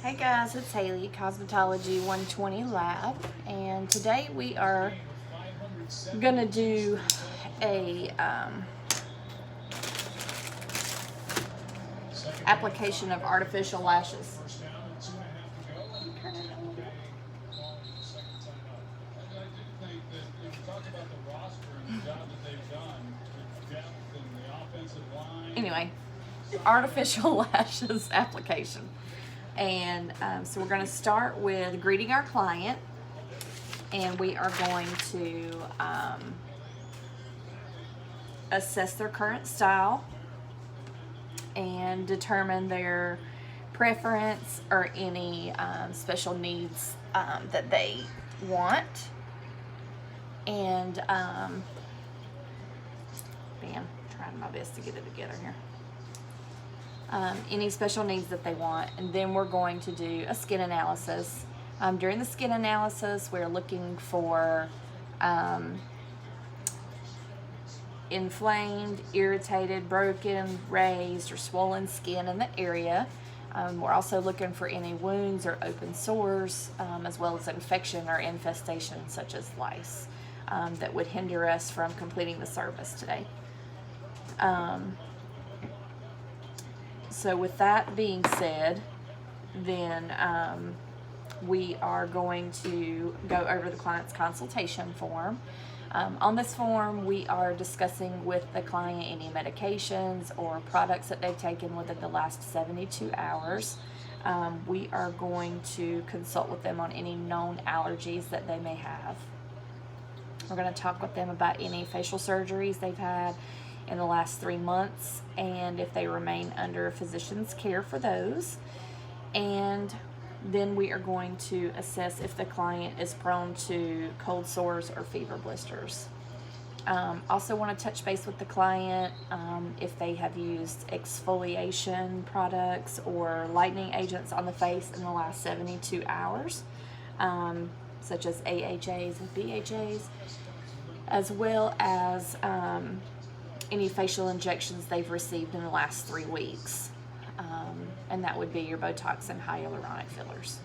Hey guys, it's Haley, Cosmetology 120 Lab, and today we are gonna do a application of artificial lashes. Anyway, artificial lashes application. And so we're going to start with greeting our client, and we are going to assess their current style and determine their preference or any special needs that they want. And trying my best to get it together here. Any special needs that they want, and then we're going to do a skin analysis. During the skin analysis, we're looking for inflamed, irritated, broken, raised, or swollen skin in the area. We're also looking for any wounds or open sores, as well as infection or infestation such as lice that would hinder us from completing the service today. So with that being said, then we are going to go over the client's consultation form. On this form, we are discussing with the client any medications or products that they've taken within the last 72 hours. We are going to consult with them on any known allergies that they may have. We're going to talk with them about any facial surgeries they've had in the last 3 months, and if they remain under a physician's care for those. And then we are going to assess if the client is prone to cold sores or fever blisters. Also want to touch base with the client if they have used exfoliation products or lightening agents on the face in the last 72 hours, such as AHAs and BHAs, as well as any facial injections they've received in the last 3 weeks. And that would be your Botox and hyaluronic fillers.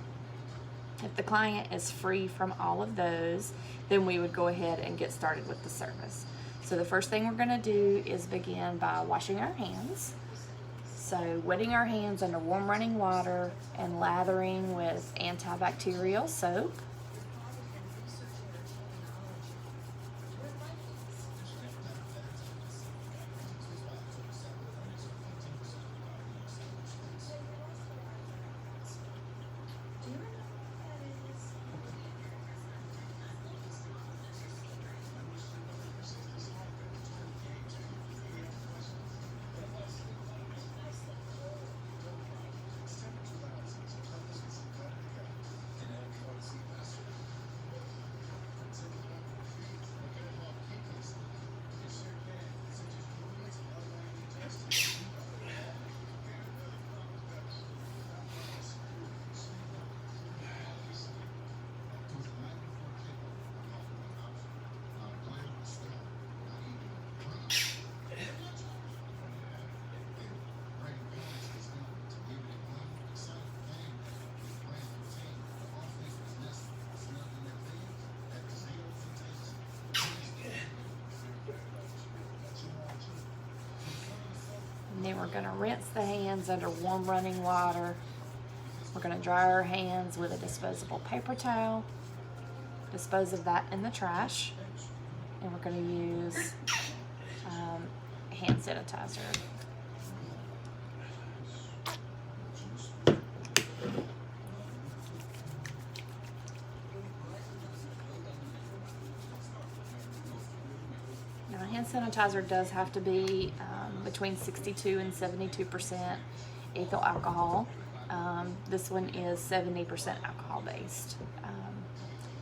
If the client is free from all of those, then we would go ahead and get started with the service. So the first thing we're going to do is begin by washing our hands. So wetting our hands under warm running water and lathering with antibacterial soap. And then we're going to rinse the hands under warm running water. We're going to dry our hands with a disposable paper towel, dispose of that in the trash, and we're going to use hand sanitizer. Now, hand sanitizer does have to be between 62 and 72% ethyl alcohol. This one is 70% alcohol based.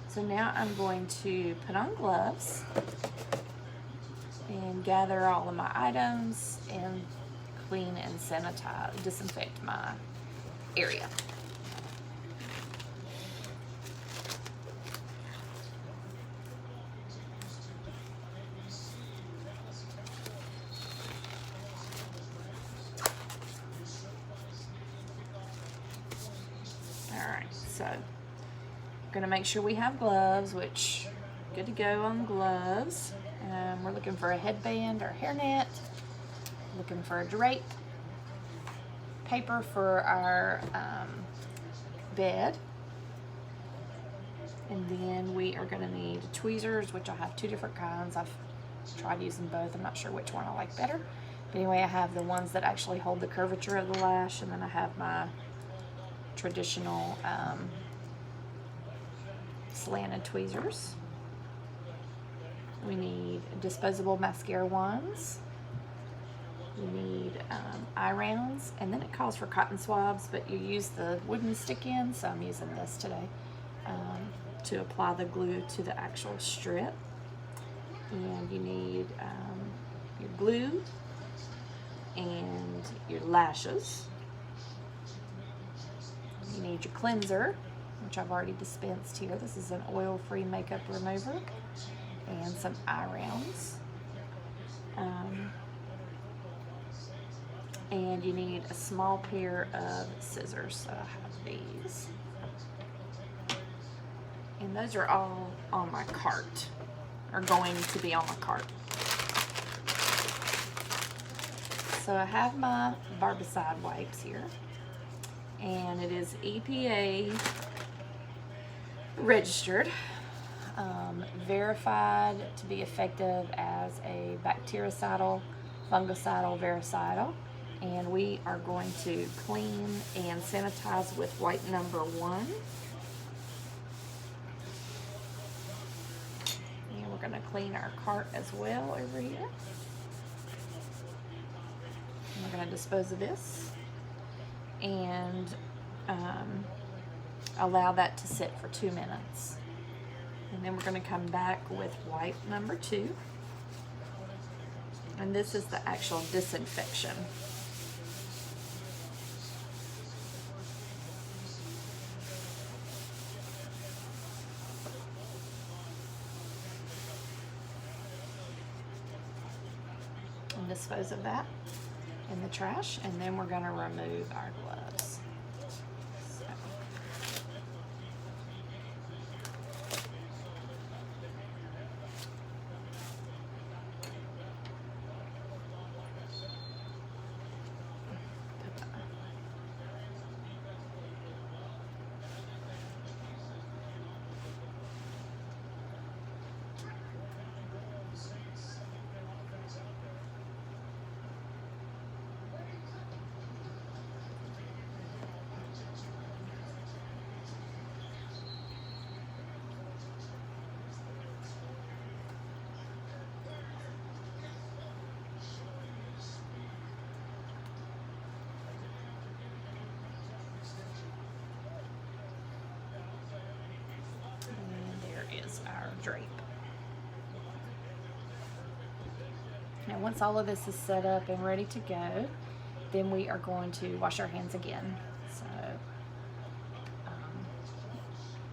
So now I'm going to put on gloves and gather all of my items and clean and sanitize, disinfect my area. Alright, so I'm gonna make sure we have gloves, which good to go on gloves. We're looking for a headband or hairnet, looking for a drape, paper for our bed, and then we are going to need tweezers, which I have two different kinds. I've tried using both. I'm not sure which one I like better. But anyway, I have the ones that actually hold the curvature of the lash, and then I have my traditional slanted tweezers. We need disposable mascara wands. We need eye rounds, and then it calls for cotton swabs, but you use the wooden stick in, so I'm using this today to apply the glue to the actual strip. And you need your glue and your lashes. You need your cleanser, which I've already dispensed here. This is an oil-free makeup remover, and some eye rounds. And you need a small pair of scissors. So I have these. And those are all on my cart, or going to be on my cart. So I have my Barbicide wipes here, and it is EPA registered, verified to be effective as a bactericidal, fungicidal, vericidal. And we are going to clean and sanitize with wipe number 1. And we're going to clean our cart as well over here. And we're going to dispose of this and allow that to sit for 2 minutes. And then we're going to come back with wipe number 2. And this is the actual disinfection. And dispose of that in the trash, and then we're going to remove our gloves. So. Is our drape. Now once all of this is set up and ready to go, then we are going to wash our hands again. So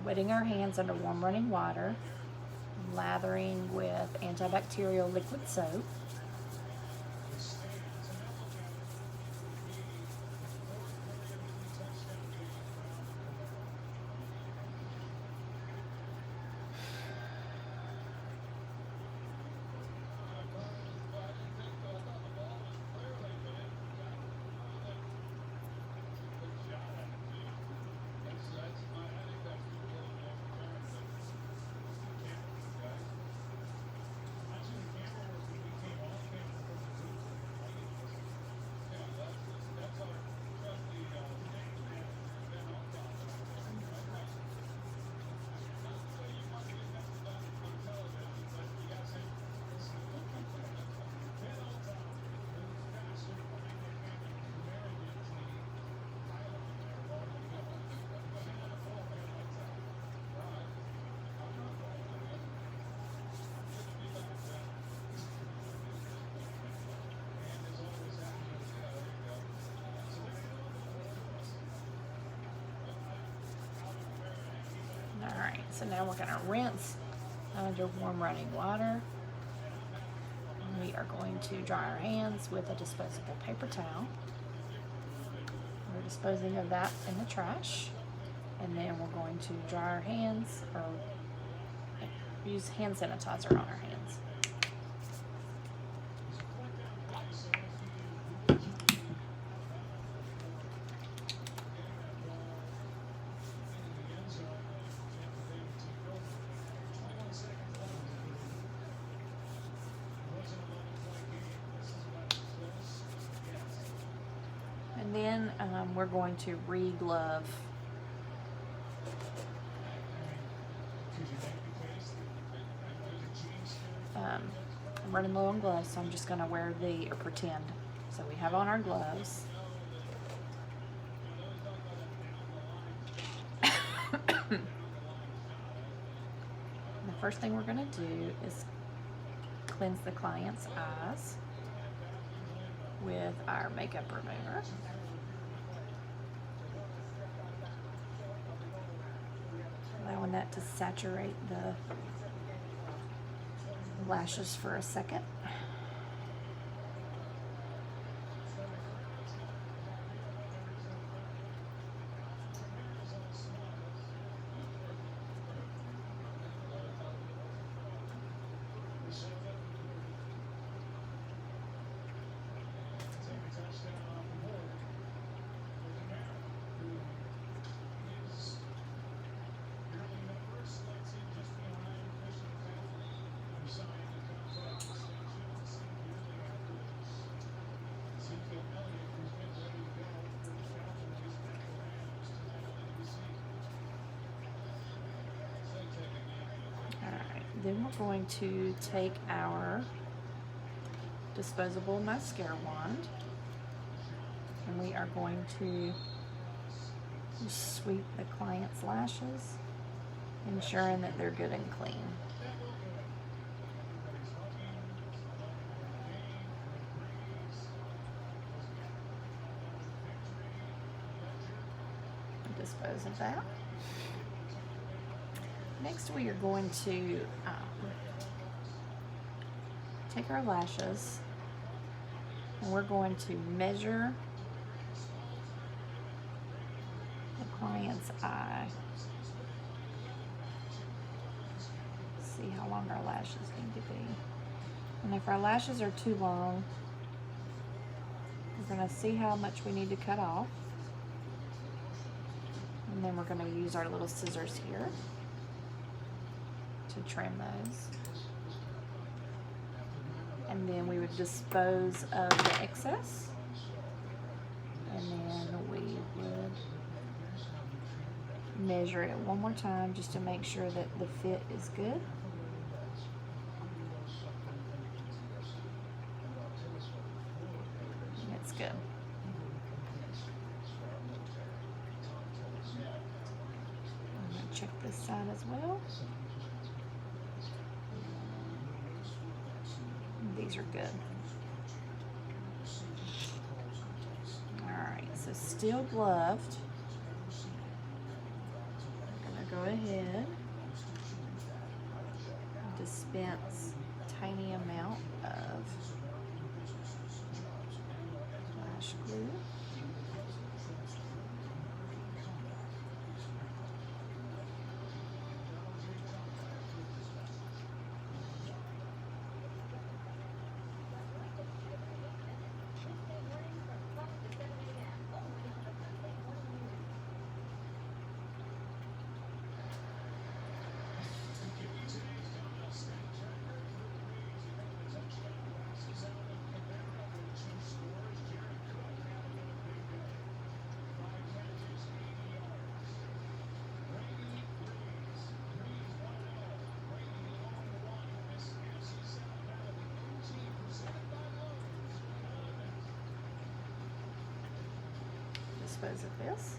wetting our hands under warm running water, lathering with antibacterial liquid soap, Alright, so now we're going to rinse under warm running water. And we are going to dry our hands with a disposable paper towel. We're disposing of that in the trash. And then we're going to dry our hands, or use hand sanitizer on our hands. And then we're going to re-glove. I'm running low on gloves, so I'm just going to wear or pretend. So we have on our gloves. The first thing we're going to do is cleanse the client's eyes with our makeup remover. Allowing that to saturate the lashes for a second. Then we're going to take our disposable mascara wand, and we are going to sweep the client's lashes, ensuring that they're good and clean. Dispose of that. Next, we are going to take our lashes, and we're going to measure the client's eye. See how long our lashes need to be. And if our lashes are too long, we're going to see how much we need to cut off. And then we're going to use our little scissors here to trim those. And then we would dispose of the excess. And then we would measure it one more time just to make sure that the fit is good. And it's good. I'm going to check this side as well. These are good. Alright, so still gloved. I'm going to go ahead and dispense a tiny amount of lash glue. Dispose of this.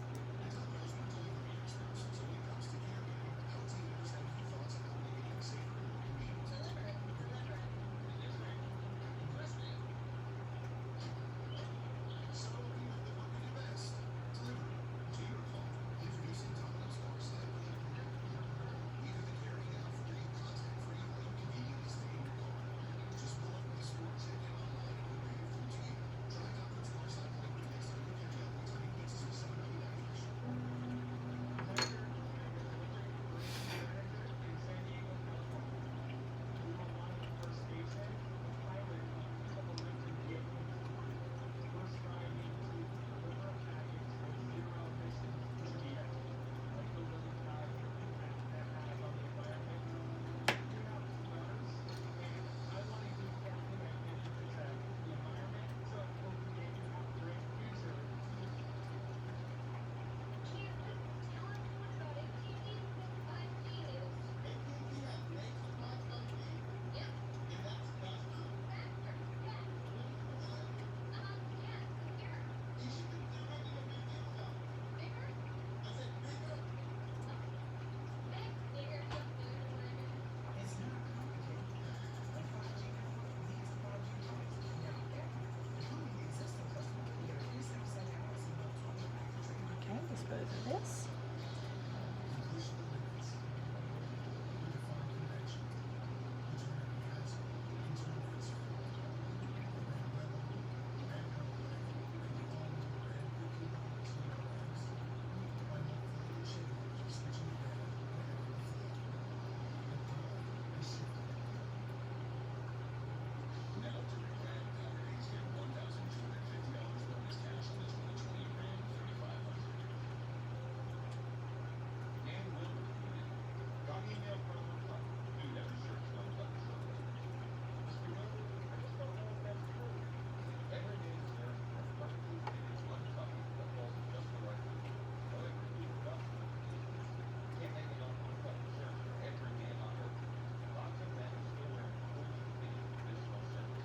over this.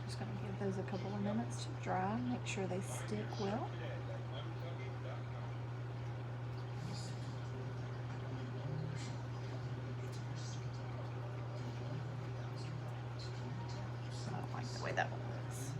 Just going to give those a couple of minutes to dry, make sure they stick well. I don't like the way that one looks.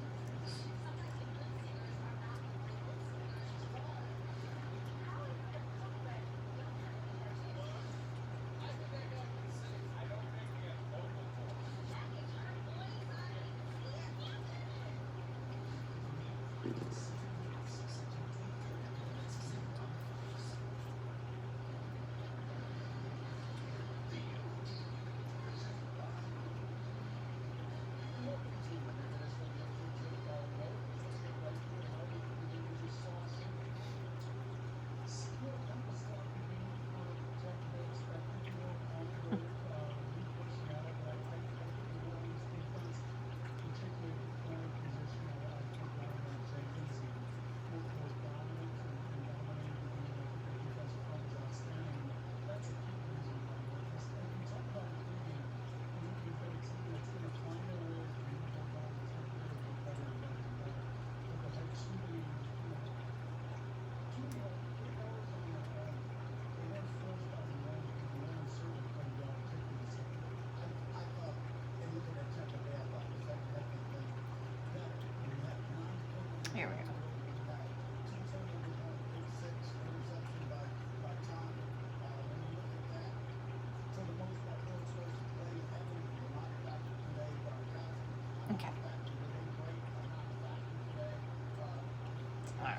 Here we go. Okay. All right.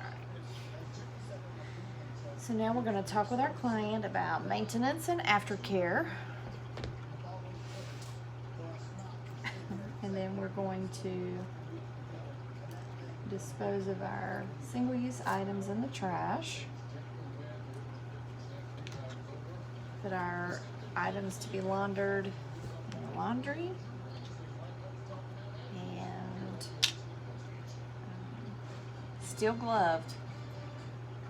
So now we're going to talk with our client about maintenance and aftercare. And then we're going to dispose of our single-use items in the trash. Put our items to be laundered in the laundry. And steel gloved,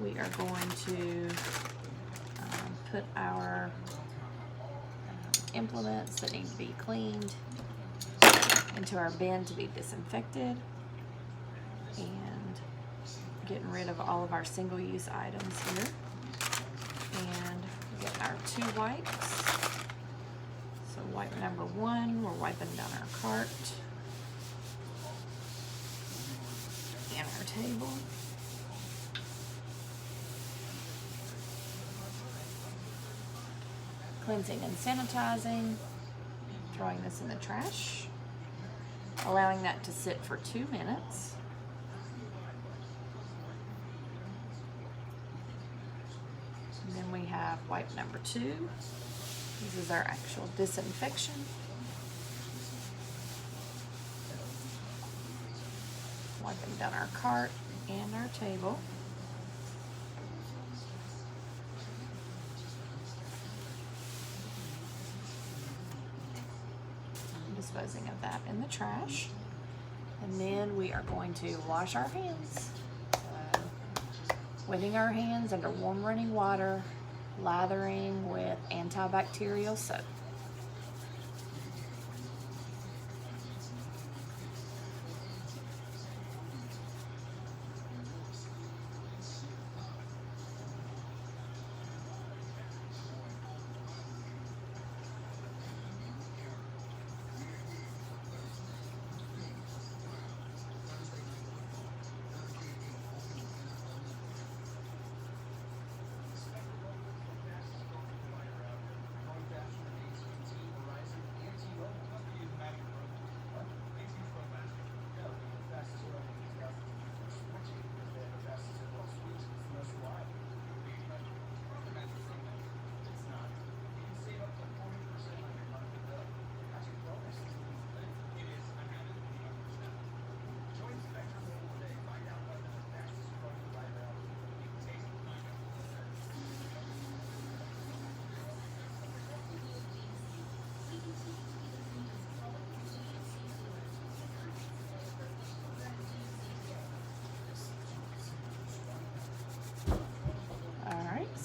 we are going to put our implements that need to be cleaned into our bin to be disinfected, and getting rid of all of our single-use items here. And we get our 2 wipes. So wipe number 1, we're wiping down our cart and our table. Cleansing and sanitizing, throwing this in the trash, allowing that to sit for 2 minutes. And then we have wipe number 2. This is our actual disinfection. Wiping down our cart and our table. Disposing of that in the trash. And then we are going to wash our hands. Wetting our hands under warm running water, lathering with antibacterial soap.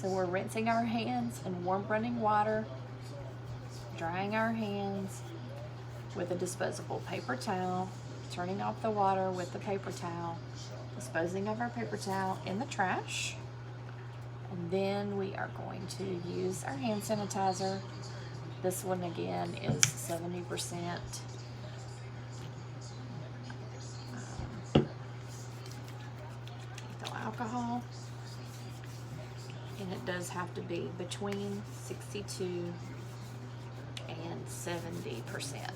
So we're rinsing our hands in warm running water, drying our hands with a disposable paper towel, turning off the water with the paper towel, disposing of our paper towel in the trash, and then we are going to use our hand sanitizer. This one again is 70% ethyl alcohol, and it does have to be between 62 and 70%.